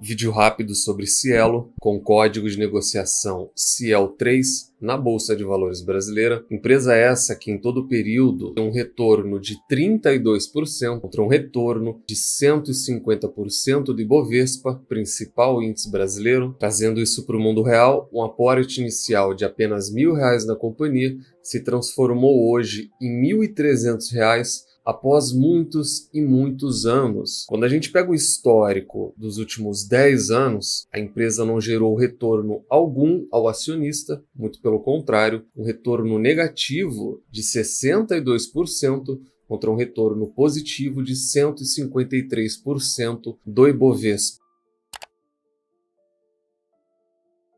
Vídeo rápido sobre Cielo, com código de negociação CIEL3 na Bolsa de Valores brasileira. Empresa essa que em todo o período tem um retorno de 32% contra um retorno de 150% do Ibovespa, principal índice brasileiro. Trazendo isso para o mundo real, um aporte inicial de apenas R$1.000 na companhia se transformou hoje em R$1.300 após muitos e muitos anos. Quando a gente pega o histórico dos últimos 10 anos, a empresa não gerou retorno algum ao acionista, muito pelo contrário, um retorno negativo de 62% contra um retorno positivo de 153% do Ibovespa.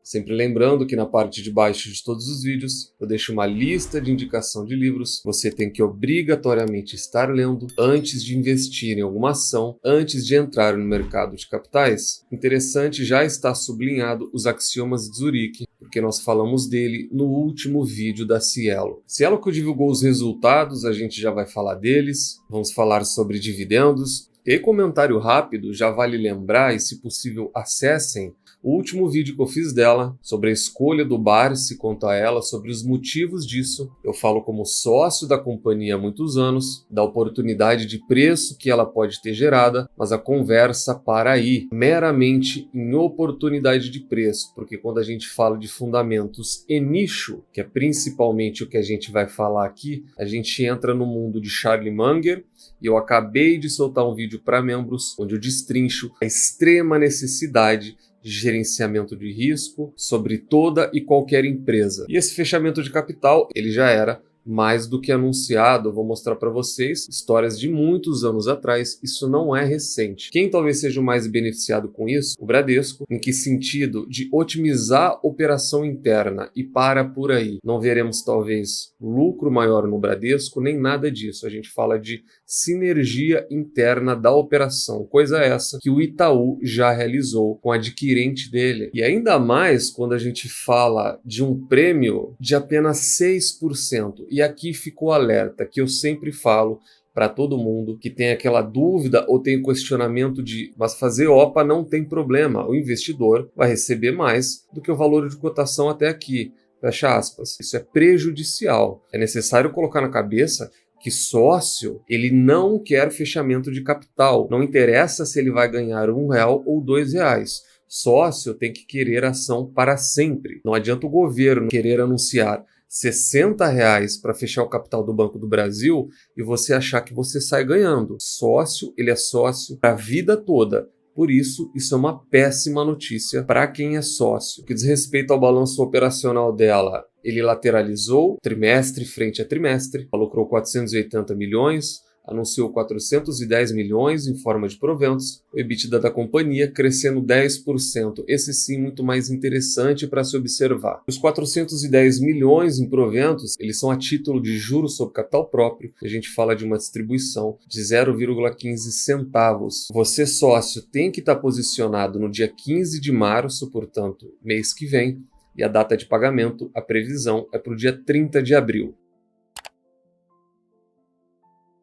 Sempre lembrando que na parte de baixo de todos os vídeos eu deixo uma lista de indicação de livros. Você tem que obrigatoriamente estar lendo antes de investir em alguma ação, antes de entrar no mercado de capitais. Interessante, já está sublinhado os axiomas de Zurique, porque nós falamos dele no último vídeo da Cielo. Cielo que divulgou os resultados, a gente já vai falar deles. Vamos falar sobre dividendos. E comentário rápido, já vale lembrar, e se possível acessem o último vídeo que eu fiz dela, sobre a escolha do Barsi quanto a ela, sobre os motivos disso. Eu falo como sócio da companhia há muitos anos, da oportunidade de preço que ela pode ter gerada, mas a conversa para aí, meramente em oportunidade de preço, porque quando a gente fala de fundamentos e nicho, que é principalmente o que a gente vai falar aqui, a gente entra no mundo de Charlie Munger, e eu acabei de soltar um vídeo para membros, onde eu destrincho a extrema necessidade de gerenciamento de risco sobre toda e qualquer empresa. E esse fechamento de capital, ele já era mais do que anunciado. Eu vou mostrar para vocês histórias de muitos anos atrás, isso não é recente. Quem talvez seja o mais beneficiado com isso? O Bradesco. Em que sentido? De otimizar a operação interna e para por aí. Não veremos talvez lucro maior no Bradesco, nem nada disso. A gente fala de sinergia interna da operação, coisa essa que o Itaú já realizou com o adquirente dele. E ainda mais quando a gente fala de um prêmio de apenas 6%. E aqui ficou o alerta que eu sempre falo para todo mundo que tem aquela dúvida ou tem questionamento de mas fazer OPA não tem problema, o investidor vai receber mais do que o valor de cotação até aqui, fecha aspas. Isso é prejudicial. É necessário colocar na cabeça que sócio, ele não quer fechamento de capital, não interessa se ele vai ganhar R$1 ou R$2. Sócio tem que querer ação para sempre. Não adianta o governo querer anunciar R$60 para fechar o capital do Banco do Brasil e você achar que você sai ganhando. Sócio, ele é sócio para a vida toda. Por isso, isso é uma péssima notícia para quem é sócio. O que diz respeito ao balanço operacional dela, ele lateralizou trimestre frente a trimestre, lucrou 480 milhões, anunciou 410 milhões em forma de proventos, o EBITDA da companhia crescendo 10%, esse sim muito mais interessante para se observar. Os 410 milhões em proventos, eles são a título de juros sobre capital próprio, a gente fala de uma distribuição de 0,15 centavos. Você sócio tem que estar posicionado no dia 15 de março, portanto, mês que vem, e a data de pagamento, a previsão é para o dia 30 de abril.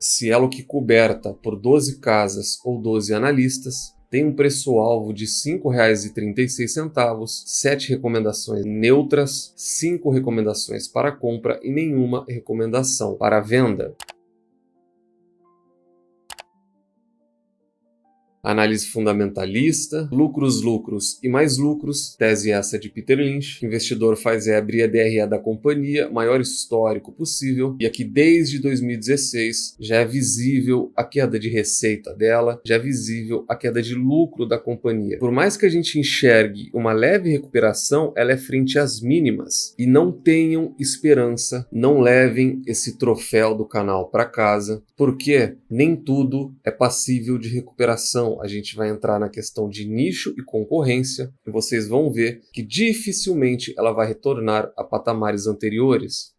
Cielo que coberta por 12 casas ou 12 analistas, tem um preço-alvo de R$ 5,36, 7 recomendações neutras, 5 recomendações para compra e nenhuma recomendação para venda. Análise fundamentalista, lucros e mais lucros, tese essa de Peter Lynch. O investidor faz abrir a DRE da companhia, maior histórico possível, e aqui desde 2016 já é visível a queda de receita dela, já é visível a queda de lucro da companhia. Por mais que a gente enxergue uma leve recuperação, ela é frente às mínimas. E não tenham esperança, não levem esse troféu do canal para casa, porque nem tudo é passível de recuperação. A gente vai entrar na questão de nicho e concorrência e vocês vão ver que dificilmente ela vai retornar a patamares anteriores.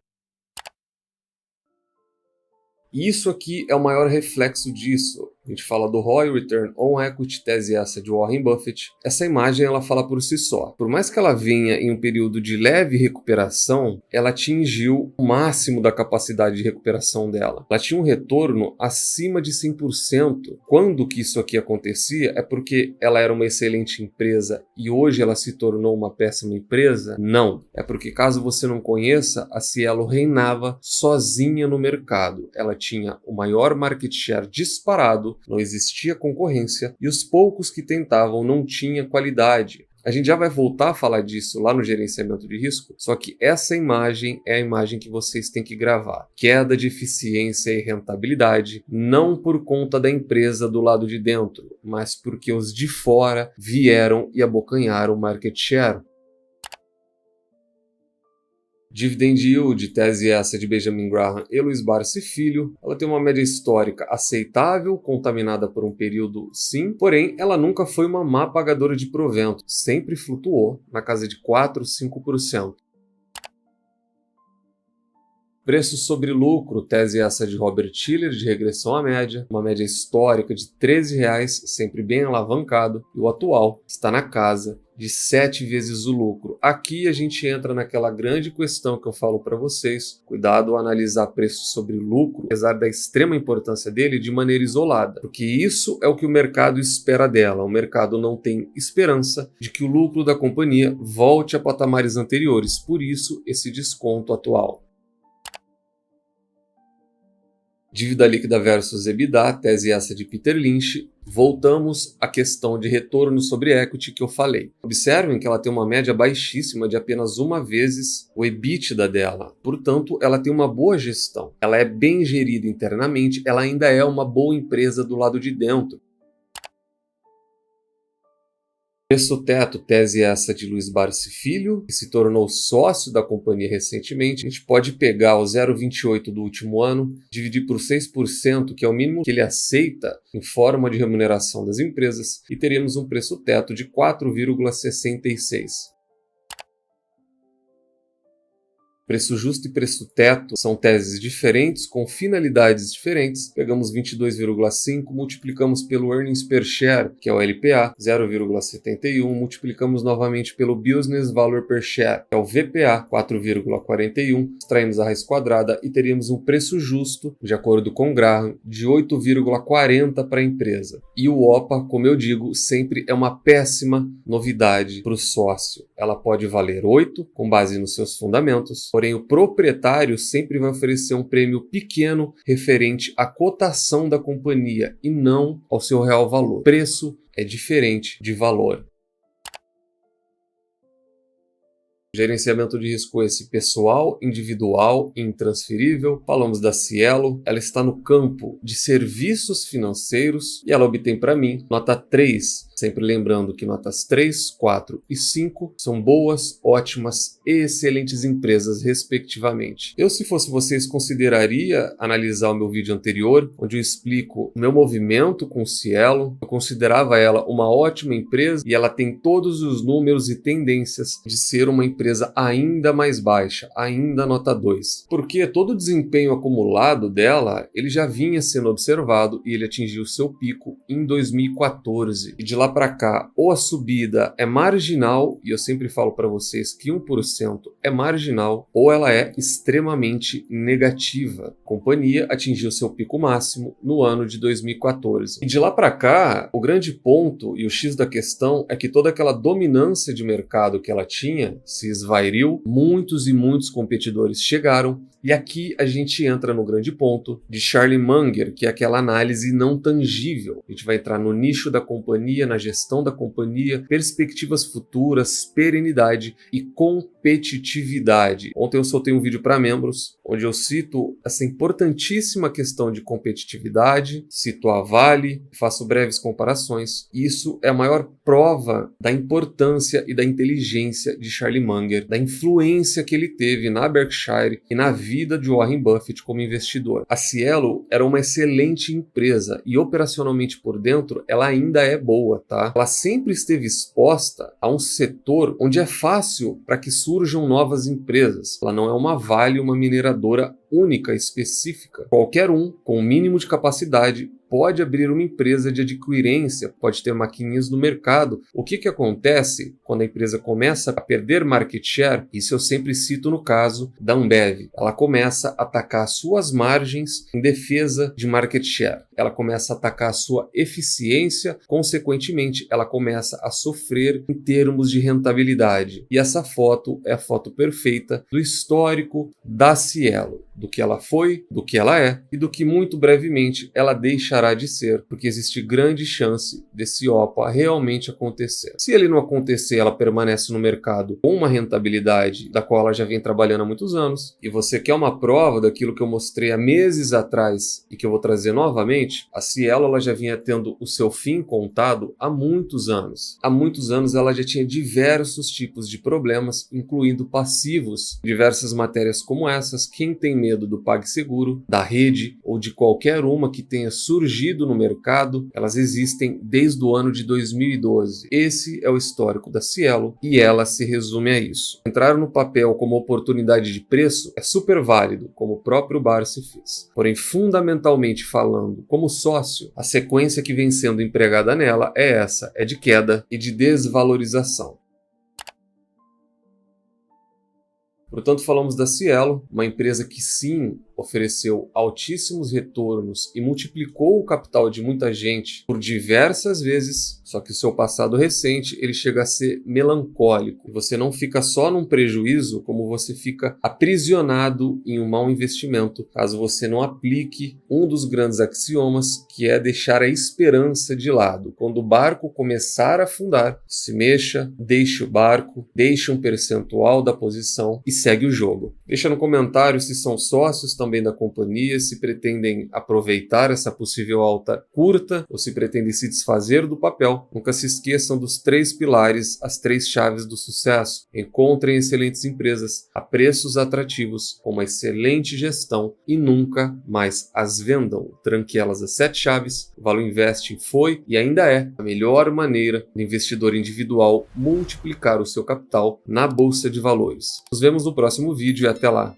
Isso aqui é o maior reflexo disso. A gente fala do ROI, Return on Equity, tese essa de Warren Buffett. Essa imagem ela fala por si só. Por mais que ela venha em um período de leve recuperação, ela atingiu o máximo da capacidade de recuperação dela. Ela tinha um retorno acima de 100%. Quando que isso aqui acontecia? É porque ela era uma excelente empresa e hoje ela se tornou uma péssima empresa? Não. É porque, caso você não conheça, a Cielo reinava sozinha no mercado. Ela tinha o maior market share disparado, não existia concorrência e os poucos que tentavam não tinham qualidade. A gente já vai voltar a falar disso lá no gerenciamento de risco, só que essa imagem é a imagem que vocês têm que gravar. Queda de eficiência e rentabilidade, não por conta da empresa do lado de dentro, mas porque os de fora vieram e abocanharam o market share. Dividend Yield, tese essa de Benjamin Graham e Luiz Barsi Filho, ela tem uma média histórica aceitável, contaminada por um período sim, porém ela nunca foi uma má pagadora de provento, sempre flutuou na casa de 4 a 5%. Preço sobre lucro, tese essa de Robert Shiller, de regressão à média, uma média histórica de R$ 13,00, sempre bem alavancado, e o atual está na casa de 7 vezes o lucro. Aqui a gente entra naquela grande questão que eu falo para vocês, cuidado ao analisar preço sobre lucro, apesar da extrema importância dele, de maneira isolada, porque isso é o que o mercado espera dela. O mercado não tem esperança de que o lucro da companhia volte a patamares anteriores, por isso esse desconto atual. Dívida líquida versus EBITDA, tese essa de Peter Lynch. Voltamos à questão de retorno sobre equity que eu falei. Observem que ela tem uma média baixíssima de apenas uma vezes o EBITDA dela. Portanto, ela tem uma boa gestão. Ela é bem gerida internamente, ela ainda é uma boa empresa do lado de dentro. Preço teto, tese essa de Luiz Barsi Filho, que se tornou sócio da companhia recentemente. A gente pode pegar o 0,28 do último ano, dividir por 6%, que é o mínimo que ele aceita em forma de remuneração das empresas, e teríamos um preço teto de 4,66. Preço justo e preço teto são teses diferentes, com finalidades diferentes. Pegamos 22,5, multiplicamos pelo Earnings Per Share, que é o LPA, 0,71, multiplicamos novamente pelo Business Value Per Share, que é o VPA, 4,41, extraímos a raiz quadrada e teríamos um preço justo, de acordo com Graham, de 8,40 para a empresa. E o OPA, como eu digo, sempre é uma péssima novidade para o sócio. Ela pode valer 8, com base nos seus fundamentos, porém o proprietário sempre vai oferecer um prêmio pequeno referente à cotação da companhia e não ao seu real valor. Preço é diferente de valor. Gerenciamento de risco esse pessoal, individual e intransferível. Falamos da Cielo, ela está no campo de serviços financeiros e ela obtém para mim nota 3. Sempre lembrando que notas 3, 4 e 5 são boas, ótimas e excelentes empresas, respectivamente. Eu, se fosse vocês, consideraria analisar o meu vídeo anterior, onde eu explico o meu movimento com Cielo. Eu considerava ela uma ótima empresa e ela tem todos os números e tendências de ser uma empresa ainda mais baixa, ainda nota 2. Porque todo o desempenho acumulado dela, ele já vinha sendo observado e ele atingiu seu pico em 2014. E de lá para cá, ou a subida é marginal, e eu sempre falo para vocês que 1% é marginal, ou ela é extremamente negativa. A companhia atingiu seu pico máximo no ano de 2014. E de lá para cá, o grande ponto e o X da questão é que toda aquela dominância de mercado que ela tinha se esvairiu, muitos e muitos competidores chegaram, e aqui a gente entra no grande ponto de Charlie Munger, que é aquela análise não tangível. A gente vai entrar no nicho da companhia, na gestão da companhia, perspectivas futuras, perenidade e competitividade. Ontem eu soltei um vídeo para membros, onde eu cito essa importantíssima questão de competitividade, cito a Vale, faço breves comparações. Isso é a maior prova da importância e da inteligência de Charlie Munger, da influência que ele teve na Berkshire e na vida de Warren Buffett como investidor. A Cielo era uma excelente empresa e operacionalmente por dentro ela ainda é boa, tá? Ela sempre esteve exposta a um setor onde é fácil para que surjam novas empresas. Ela não é uma Vale, uma mineradora única, específica. Qualquer um, com o mínimo de capacidade, pode abrir uma empresa de adquirência, pode ter maquininhas no mercado. O que acontece quando a empresa começa a perder market share? Isso eu sempre cito no caso da Ambev. Ela começa a atacar suas margens em defesa de market share. Ela começa a atacar a sua eficiência, consequentemente, ela começa a sofrer em termos de rentabilidade. E essa foto é a foto perfeita do histórico da Cielo, do que ela foi, do que ela é e do que muito brevemente ela deixará de ser, porque existe grande chance desse OPA realmente acontecer. Se ele não acontecer, ela permanece no mercado com uma rentabilidade da qual ela já vem trabalhando há muitos anos, e você quer uma prova daquilo que eu mostrei há meses atrás e que eu vou trazer novamente, a Cielo ela já vinha tendo o seu fim contado há muitos anos. Há muitos anos ela já tinha diversos tipos de problemas, incluindo passivos, diversas matérias como essas. Quem tem medo do PagSeguro, da Rede ou de qualquer uma que tenha surgido no mercado, elas existem desde o ano de 2012. Esse é o histórico da Cielo e ela se resume a isso. Entrar no papel como oportunidade de preço é super válido, como o próprio Barsi fez. Porém, fundamentalmente falando, como sócio, a sequência que vem sendo empregada nela é essa, é de queda e de desvalorização. Portanto, falamos da Cielo, uma empresa que sim ofereceu altíssimos retornos e multiplicou o capital de muita gente por diversas vezes, só que o seu passado recente ele chega a ser melancólico. E você não fica só num prejuízo, como você fica aprisionado em um mau investimento, caso você não aplique um dos grandes axiomas, que é deixar a esperança de lado. Quando o barco começar a afundar, se mexa, deixe o barco, deixe um percentual da posição e segue o jogo. Deixa no comentário se são sócios também da companhia, se pretendem aproveitar essa possível alta curta ou se pretendem se desfazer do papel. Nunca se esqueçam dos 3 pilares, as 3 chaves do sucesso. Encontrem excelentes empresas a preços atrativos, com uma excelente gestão e nunca mais as vendam. Tranque elas as 7 chaves. O Valor Investing foi e ainda é a melhor maneira do investidor individual multiplicar o seu capital na Bolsa de Valores. Nos vemos no próximo vídeo e até lá!